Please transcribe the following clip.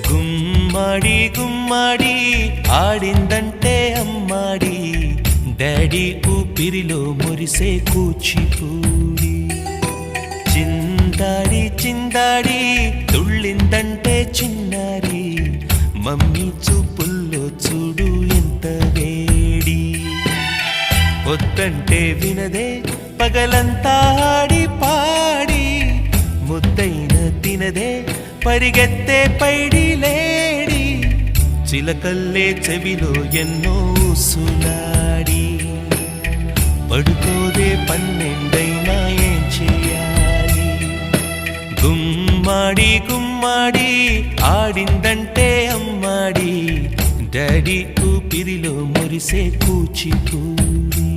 గుమ్మడి గుమ్మడి ఆడిందంటే అమ్మాడి daddy ఊపిరిలో మురిసే కూచిపూడి చిందాడి చిందాడి తుళ్ళిందంటే చిన్నారి మమ్మీ చూపుల్లో చూడు ఎంత వేడి వద్దంటే వినదే పగలంతా ఆడి పాడి ముద్దైన తినదే పరిగెత్తే పైడి లేడి చిలకల్లే చెవిలో ఎన్నో సులాడి పడుకోదే పన్నెండైనా ఏం చేయాలి గుమ్మాడి గుమ్మాడి ఆడిందంటే అమ్మాడి డాడీ ఊపిరిలో మురిసే కూచిపూడి